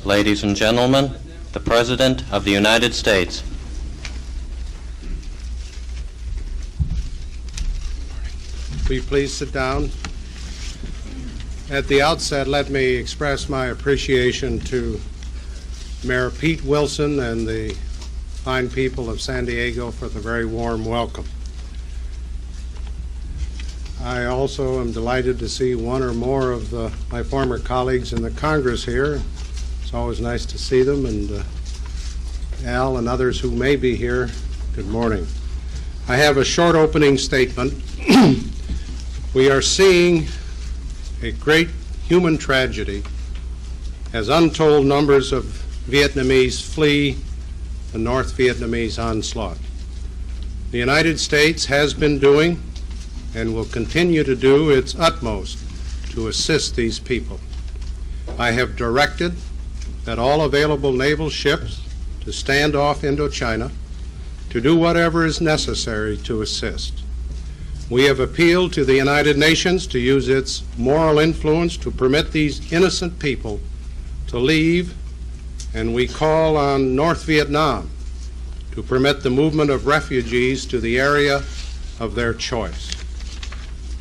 Ladies and gentlemen, the President of the United States. Will you please sit down? At the outset, let me express my appreciation to Mayor Pete Wilson and the fine people of San Diego for the very warm welcome. I also am delighted to see one or more of my former colleagues in the Congress here. It's always nice to see them, and Al and others who may be here, good morning. I have a short opening statement. We are seeing a great human tragedy as untold numbers of Vietnamese flee the North Vietnamese onslaught. The United States has been doing and will continue to do its utmost to assist these people. I have directed that all available naval ships to stand off Indochina to do whatever is necessary to assist. We have appealed to the United Nations to use its moral influence to permit these innocent people to leave, and we call on North Vietnam to permit the movement of refugees to the area of their choice.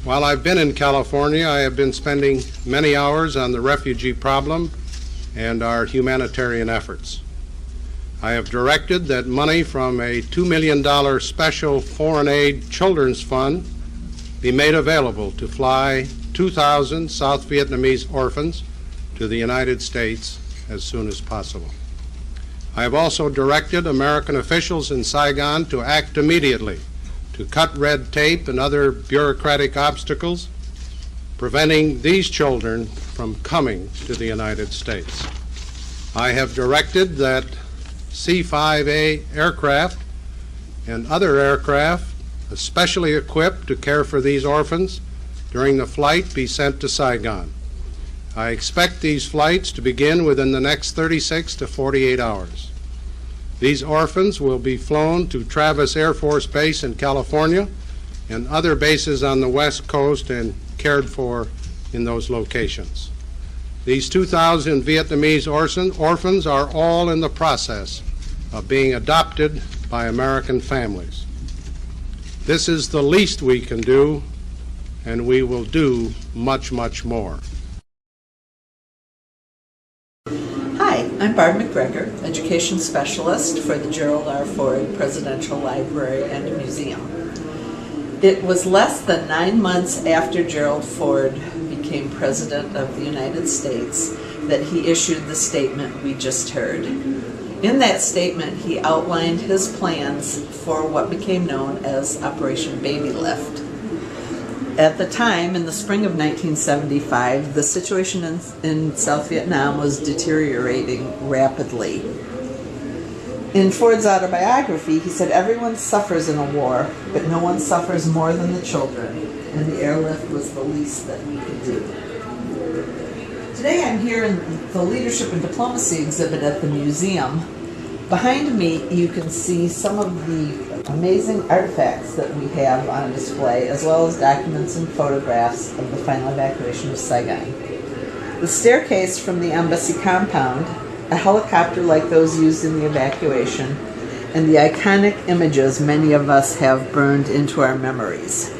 While I've been in California, I have been spending many hours on the refugee problem and our humanitarian efforts. I have directed that money from a $2 million special foreign aid children's fund be made available to fly 2,000 South Vietnamese orphans to the United States as soon as possible. I have also directed American officials in Saigon to act immediately to cut red tape and other bureaucratic obstacles, preventing these children from coming to the United States. I have directed that C-5A aircraft and other aircraft especially equipped to care for these orphans during the flight be sent to Saigon. I expect these flights to begin within the next 36 to 48 hours. These orphans will be flown to Travis Air Force Base in California and other bases on the West Coast and cared for in those locations. These 2,000 Vietnamese orphans are all in the process of being adopted by American families. This is the least we can do, and we will do much, much more. Hi, I'm Barb McGregor, Education Specialist for the Gerald R. Ford Presidential Library and Museum. It was less than 9 months after Gerald Ford became President of the United States that he issued the statement we just heard. In that statement, he outlined his plans for what became known as Operation Babylift. At the time, in the spring of 1975, the situation in South Vietnam was deteriorating rapidly. In Ford's autobiography, he said, "Everyone suffers in a war, but no one suffers more than the children, and the airlift was the least that we could do." Today I'm here in the Leadership and Diplomacy exhibit at the museum. Behind me, you can see some of the amazing artifacts that we have on display, as well as documents and photographs of the final evacuation of Saigon. The staircase from the embassy compound, a helicopter like those used in the evacuation, and the iconic images many of us have burned into our memories.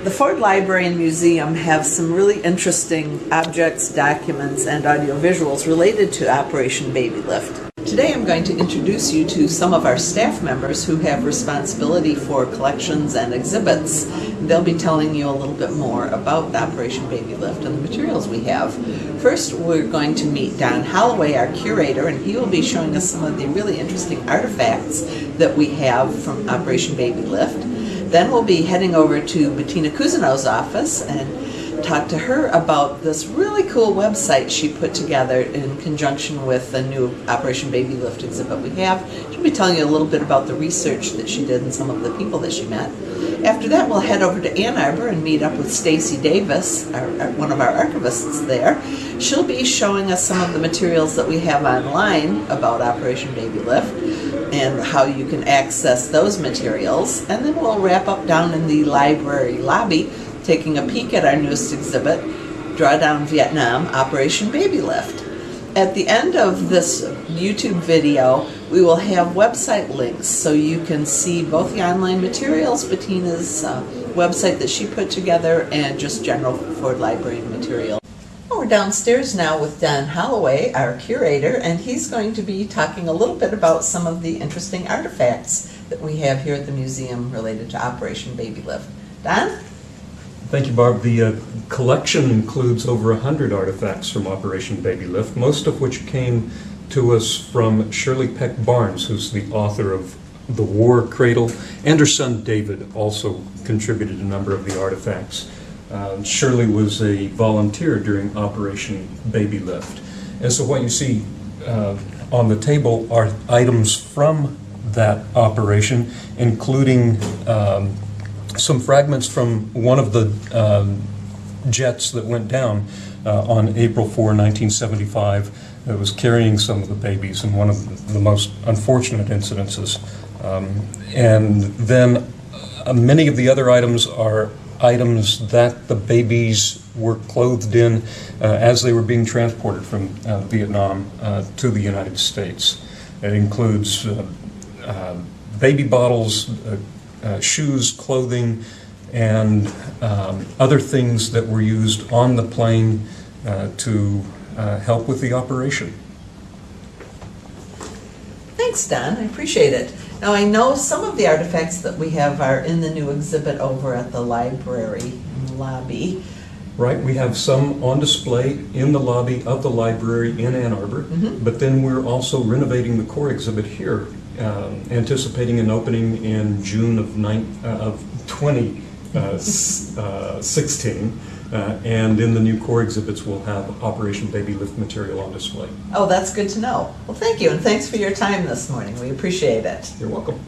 The Ford Library and Museum have some really interesting objects, documents, and audiovisuals related to Operation Babylift. Today I'm going to introduce you to some of our staff members who have responsibility for collections and exhibits. They'll be telling you a little bit more about Operation Babylift and the materials we have. First, we're going to meet Don Holloway, our curator, and he will be showing us some of the really interesting artifacts that we have from Operation Babylift. Then we'll be heading over to Bettina Cousineau's office and talk to her about this really cool website she put together in conjunction with the new Operation Babylift exhibit we have. She'll be telling you a little bit about the research that she did and some of the people that she met. After that, we'll head over to Ann Arbor and meet up with Stacy Davis, one of our archivists there. She'll be showing us some of the materials that we have online about Operation Babylift and how you can access those materials. And then we'll wrap up down in the library lobby, taking a peek at our newest exhibit, Drawdown Vietnam, Operation Babylift. At the end of this YouTube video, we will have website links so you can see both the online materials, Bettina's website that she put together, and just general Ford Library material. We're downstairs now with Don Holloway, our curator, and he's going to be talking a little bit about some of the interesting artifacts that we have here at the museum related to Operation Babylift. Don? Thank you, Barb. The collection includes over 100 artifacts from Operation Babylift, most of which came to us from Shirley Peck Barnes, who's the author of The War Cradle, and her son David also contributed a number of the artifacts. Shirley was a volunteer during Operation Babylift. And so what you see on the table are items from that operation, including some fragments from one of the jets that went down on April 4, 1975. It was carrying some of the babies in one of the most unfortunate incidences. And then many of the other items are items that the babies were clothed in as they were being transported from Vietnam to the United States. It includes baby bottles, shoes, clothing, and other things that were used on the plane to help with the operation. Thanks, Don. I appreciate it. Now, I know some of the artifacts that we have are in the new exhibit over at the library in the lobby. Right, we have some on display in the lobby of the library in Ann Arbor, but then we're also renovating the core exhibit here, anticipating an opening in June of 2016, and in the new core exhibits we'll have Operation Babylift material on display. Oh, that's good to know. Well, thank you, and thanks for your time this morning. We appreciate it. You're welcome.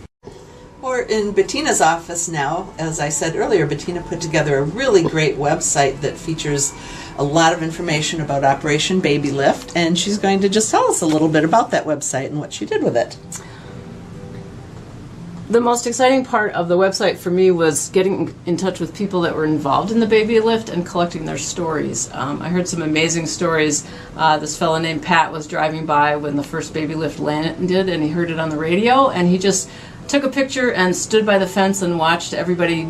We're in Bettina's office now. As I said earlier, Bettina put together a really great website that features a lot of information about Operation Babylift, and she's going to just tell us a little bit about that website and what she did with it. The most exciting part of the website for me was getting in touch with people that were involved in the baby lift and collecting their stories. I heard some amazing stories. This fellow named Pat was driving by when the first baby lift landed, and he heard it on the radio, and he just took a picture and stood by the fence and watched everybody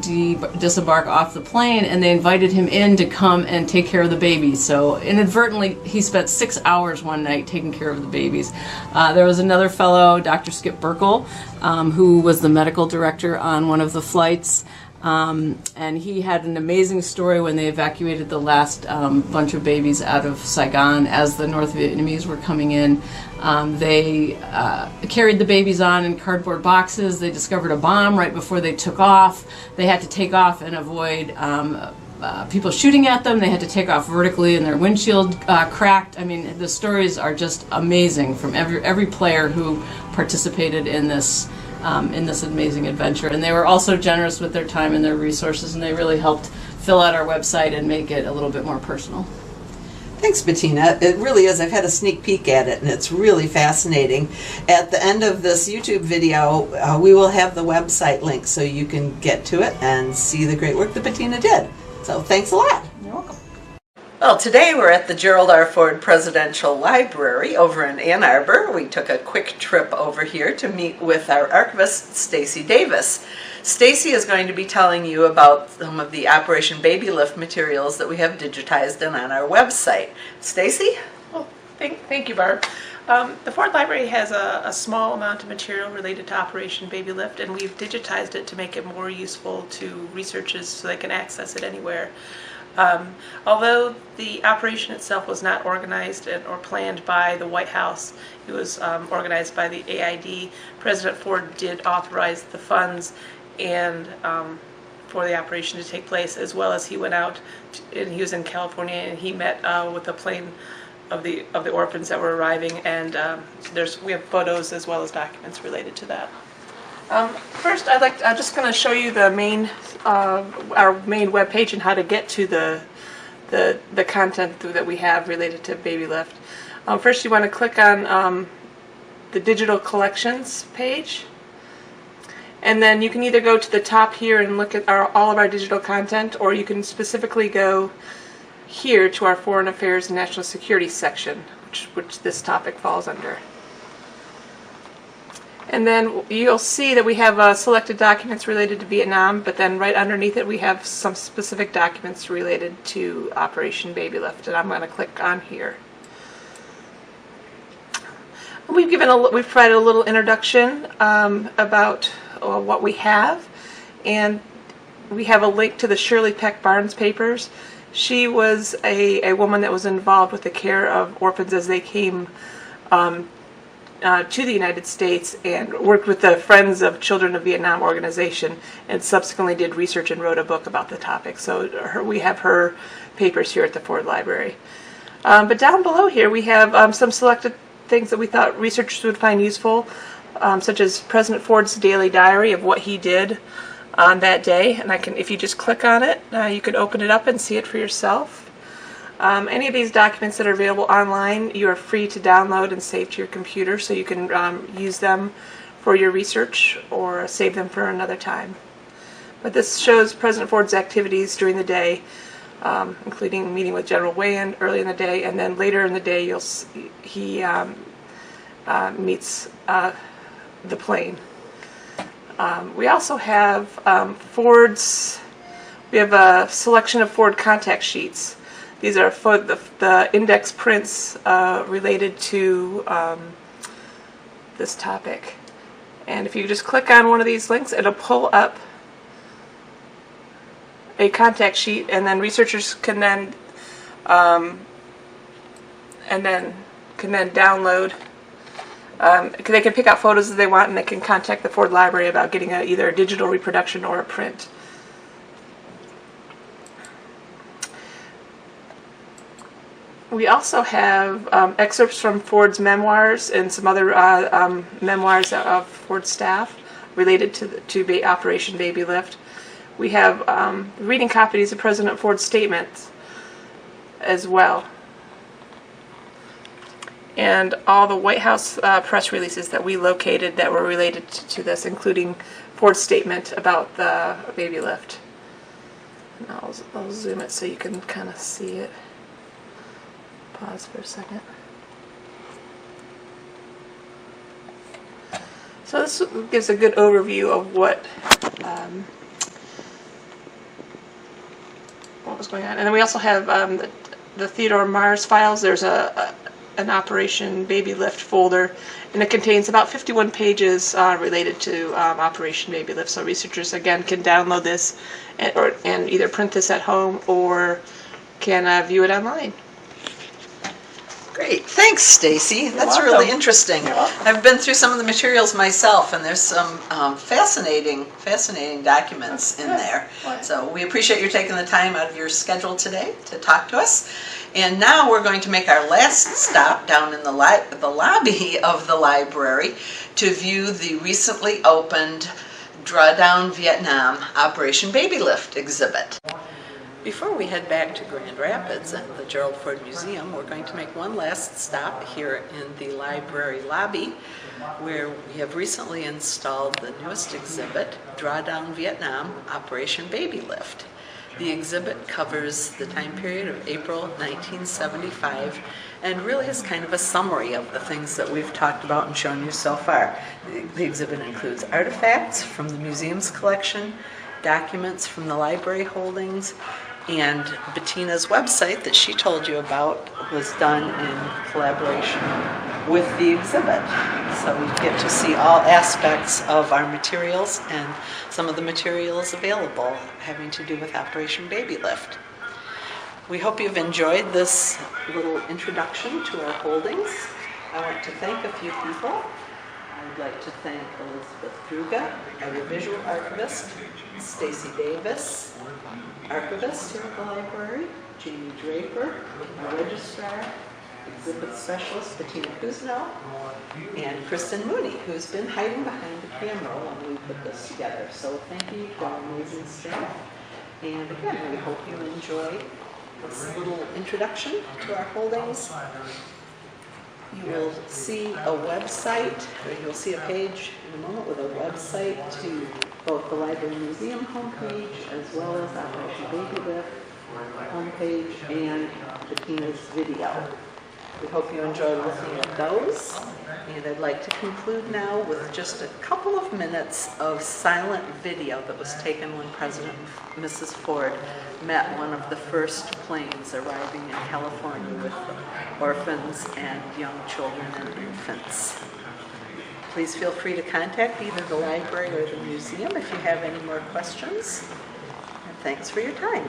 disembark off the plane, and they invited him in to come and take care of the babies. So inadvertently, he spent 6 hours one night taking care of the babies. There was another fellow, Dr. Skip Burkle, who was the medical director on one of the flights. And he had an amazing story when they evacuated the last bunch of babies out of Saigon as the North Vietnamese were coming in. They carried the babies on in cardboard boxes. They discovered a bomb right before they took off. They had to take off and avoid people shooting at them. They had to take off vertically and their windshield cracked. I mean, the stories are just amazing from every player who participated in this amazing adventure. And they were also generous with their time and their resources, and they really helped fill out our website and make it a little bit more personal. Thanks, Bettina. It really is. I've had a sneak peek at it, and it's really fascinating. At the end of this YouTube video, we will have the website link so you can get to it and see the great work that Bettina did. So thanks a lot. You're welcome. Well, today we're at the Gerald R. Ford Presidential Library over in Ann Arbor. We took a quick trip over here to meet with our archivist, Stacy Davis. Stacy is going to be telling you about some of the Operation Babylift materials that we have digitized and on our website. Stacy? Well, thank you, Barb. The Ford Library has a small amount of material related to Operation Babylift, and we've digitized it to make it more useful to researchers so they can access it anywhere. Although the operation itself was not organized or planned by the White House, it was organized by the AID. President Ford did authorize the funds and for the operation to take place, as well as he went out and he was in California and he met with a plane of the orphans that were arriving, and we have photos as well as documents related to that. First, I'm just going to show you the main our main web page and how to get to the content that we have related to Babylift. First, you want to click on the digital collections page, and then you can either go to the top here and look at all of our digital content, or you can specifically go here to our Foreign Affairs and National Security section. which this topic falls under. And then you'll see that we have selected documents related to Vietnam, but then right underneath it we have some specific documents related to Operation Babylift, and I'm going to click on here. We've provided a little introduction about what we have, and we have a link to the Shirley Peck Barnes papers. She was a woman that was involved with the care of orphans as they came to the United States, and worked with the Friends of Children of Vietnam organization, and subsequently did research and wrote a book about the topic. So we have her papers here at the Ford Library. But down below here we have some selected things that we thought researchers would find useful, such as President Ford's daily diary of what he did on that day. And if you just click on it, you can open it up and see it for yourself. Any of these documents that are available online, you are free to download and save to your computer, so you can use them for your research or save them for another time. But this shows President Ford's activities during the day, including meeting with General Wayne early in the day, and then later in the day he meets the plane. We also have we have a selection of Ford contact sheets. These are for the index prints related to this topic. And if you just click on one of these links, it'll pull up a contact sheet, and then researchers can then download. They can pick out photos that they want, and they can contact the Ford Library about getting either a digital reproduction or a print. We also have excerpts from Ford's memoirs and some other memoirs of Ford staff related to Operation Babylift. We have reading copies of President Ford's statements as well, and all the White House press releases that we located that were related to this, including Ford's statement about the Babylift. And I'll zoom it so you can kind of see it. Pause for a second. So this gives a good overview of what was going on. And then we also have the Theodore Mars files. There's an Operation Babylift folder, and it contains about 51 pages related to Operation Babylift. So researchers, again, can download this and either print this at home or can view it online. Great, thanks, Stacy. That's really interesting. I've been through some of the materials myself, and there's some fascinating documents in there. So we appreciate you taking the time out of your schedule today to talk to us. And now we're going to make our last stop down in the lobby of the library to view the recently opened Drawdown Vietnam Operation Babylift exhibit. Before we head back to Grand Rapids and the Gerald Ford Museum, we're going to make one last stop here in the library lobby, where we have recently installed the newest exhibit, Drawdown Vietnam Operation Babylift. The exhibit covers the time period of April 1975 and really is kind of a summary of the things that we've talked about and shown you so far. The exhibit includes artifacts from the museum's collection, documents from the library holdings, and Bettina's website that she told you about was done in collaboration with the exhibit. So we get to see all aspects of our materials and some of the materials available having to do with Operation Babylift. We hope you've enjoyed this little introduction to our holdings. I want to thank a few people. I'd like to thank Elizabeth Druga, our visual archivist, Stacy Davis, archivist here at the library, Jamie Draper, our registrar, exhibit specialist Bettina Kuzno, and Kristen Mooney, who's been hiding behind the camera while we put this together. So thank you to our amazing staff. And again, we hope you enjoy this little introduction to our holdings. You will see a website, or you'll see a page in a moment with a website to both the Library Museum homepage as well as Operation Babylift homepage and Bettina's video. We hope you enjoy looking at those. And I'd like to conclude now with just a couple of minutes of silent video that was taken when President Mrs. Ford met one of the first planes arriving in California with orphans and young children and infants. Please feel free to contact either the library or the museum if you have any more questions. And thanks for your time.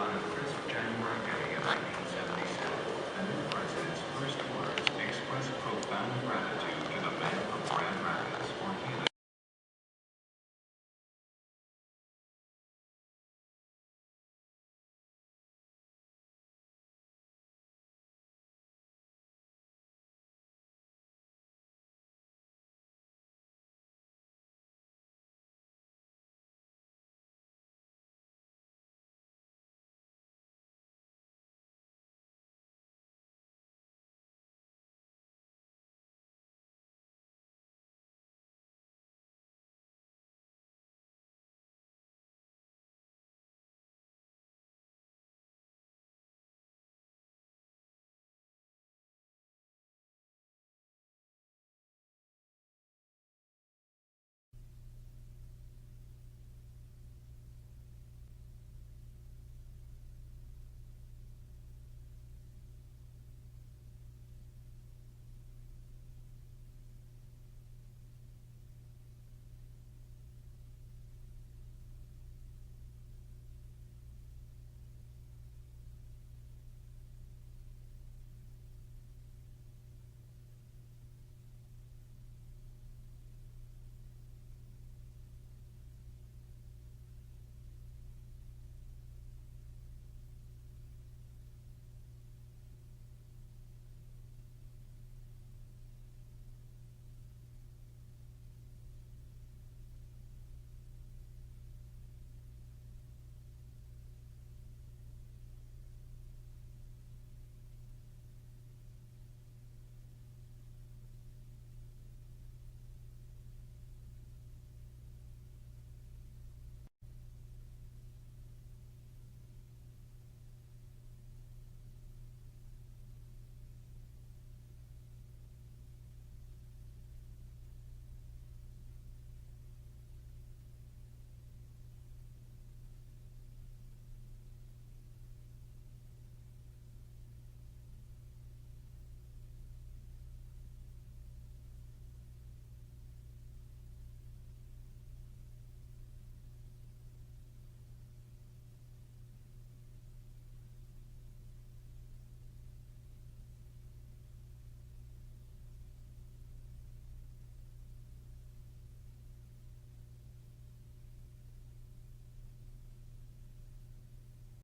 On a crisp January day of 1977, the new president's first words expressed profound gratitude.